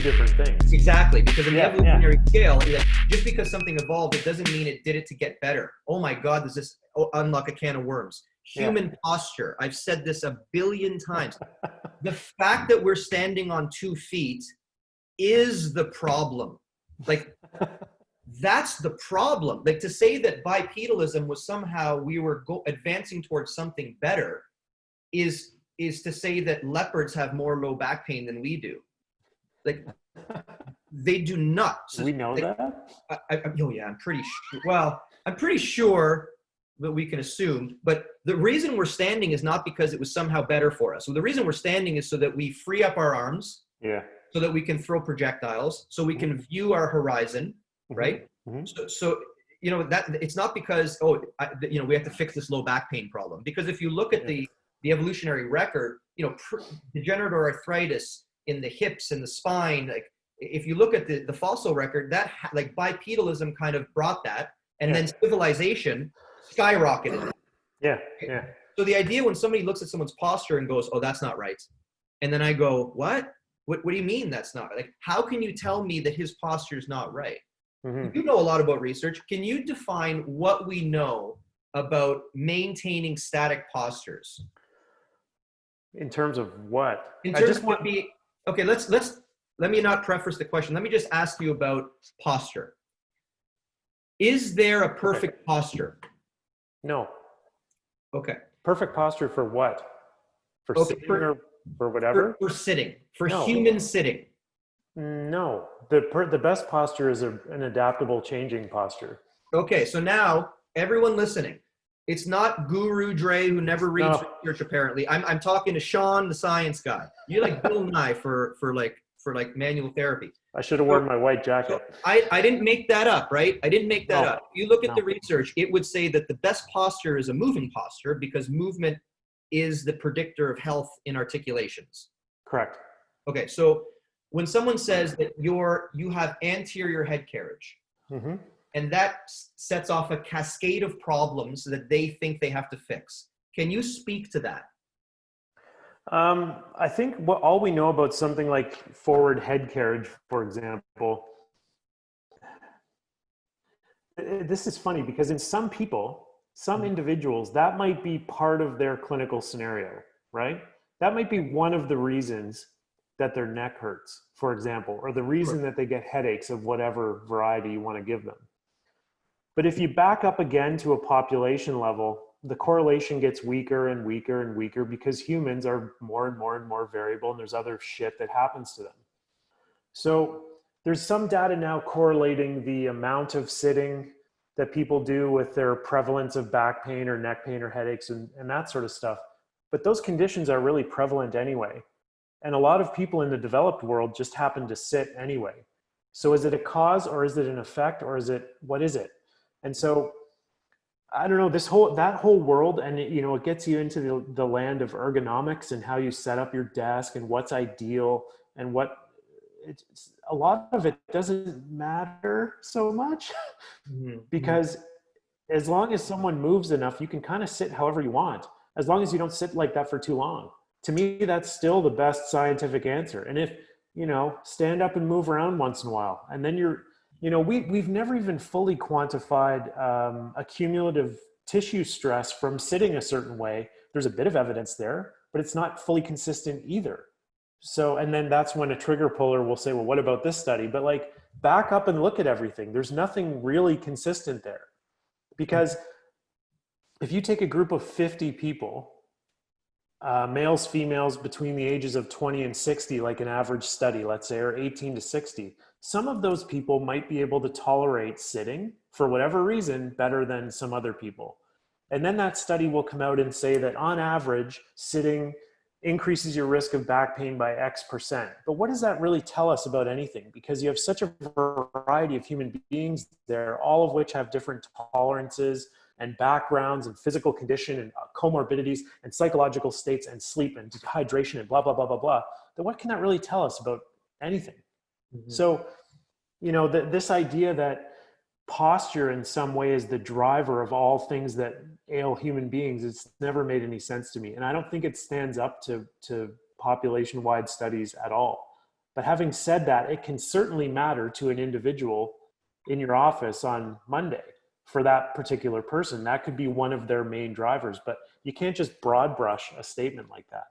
different things. Exactly, because in the Yeah, evolutionary scale, like, just because something evolved, it doesn't mean it did it to get better. Oh my God, does this unlock a can of worms? yeah. Human posture. I've said this a billion times. The fact that we're standing on 2 feet is the problem. Like, that's the problem. Like, to say that bipedalism was somehow we were advancing towards something better is to say that leopards have more low back pain than we do. Like, they do not. So, We know like, that? oh yeah, I'm pretty sure. Well, I'm pretty sure that we can assume, but the reason we're standing is not because it was somehow better for us. So the reason we're standing is so that we free up our arms, Yeah. so that we can throw projectiles, so we can view our horizon, right? So that it's not because we have to fix this low back pain problem. Because if you look at the evolutionary record, degenerative arthritis in the hips and the spine, like if you look at the fossil record, that like bipedalism kind of brought that, and then civilization skyrocketed. Yeah, yeah. So the idea when somebody looks at someone's posture and goes, "Oh, that's not right," and then I go, "What? What do you mean that's not right? Like, how can you tell me that his posture is not right?" You know a lot about research. Can you define what we know about maintaining static postures? In terms of what? In terms of okay, let me not preface the question. Let me just ask you about posture. Is there a perfect posture? No. Okay. Perfect posture for what? For sitting or for whatever? For sitting. For human sitting. No. The best posture is an adaptable changing posture. Okay, so now everyone listening, it's not Guru Dre who never reads research apparently. I'm talking to Shawn, the science guy. You're like Bill Nye for manual therapy. I should have worn my white jacket. So I didn't make that up, right? I didn't make that up. If you look at the research, it would say that the best posture is a moving posture because movement is the predictor of health in articulations. Correct. Okay, so when someone says that you have anterior head carriage, and that sets off a cascade of problems that they think they have to fix, can you speak to that? I think all we know about something like forward head carriage, for example, this is funny because in some people, some individuals, that might be part of their clinical scenario, right? That might be one of the reasons that their neck hurts, for example, or the reason that they get headaches of whatever variety you want to give them. But if you back up again to a population level, the correlation gets weaker and weaker and weaker because humans are more and more and more variable and there's other shit that happens to them. So there's some data now correlating the amount of sitting that people do with their prevalence of back pain or neck pain or headaches and that sort of stuff. But those conditions are really prevalent anyway. And a lot of people in the developed world just happen to sit anyway. So is it a cause or is it an effect or what is it? And so I don't know, that whole world, and it gets you into the land of ergonomics and how you set up your desk and what's ideal and a lot of it doesn't matter so much because as long as someone moves enough, you can kind of sit however you want, as long as you don't sit like that for too long. To me, that's still the best scientific answer. And if, stand up and move around once in a while, and then we've never even fully quantified a cumulative tissue stress from sitting a certain way. There's a bit of evidence there, but it's not fully consistent either. So, and then that's when a trigger puller will say, well, what about this study? But like, back up and look at everything. There's nothing really consistent there. Because if you take a group of 50 people, males, females between the ages of 20 and 60, like an average study, let's say, or 18 to 60, some of those people might be able to tolerate sitting for whatever reason better than some other people. And then that study will come out and say that on average, sitting increases your risk of back pain by X%. But what does that really tell us about anything? Because you have such a variety of human beings there, all of which have different tolerances and backgrounds and physical condition and comorbidities and psychological states and sleep and dehydration and blah, blah, blah, blah, blah. Then what can that really tell us about anything? So, this idea that posture in some way is the driver of all things that ail human beings, it's never made any sense to me. And I don't think it stands up to population-wide studies at all. But having said that, it can certainly matter to an individual in your office on Monday for that particular person. That could be one of their main drivers, but you can't just broad brush a statement like that.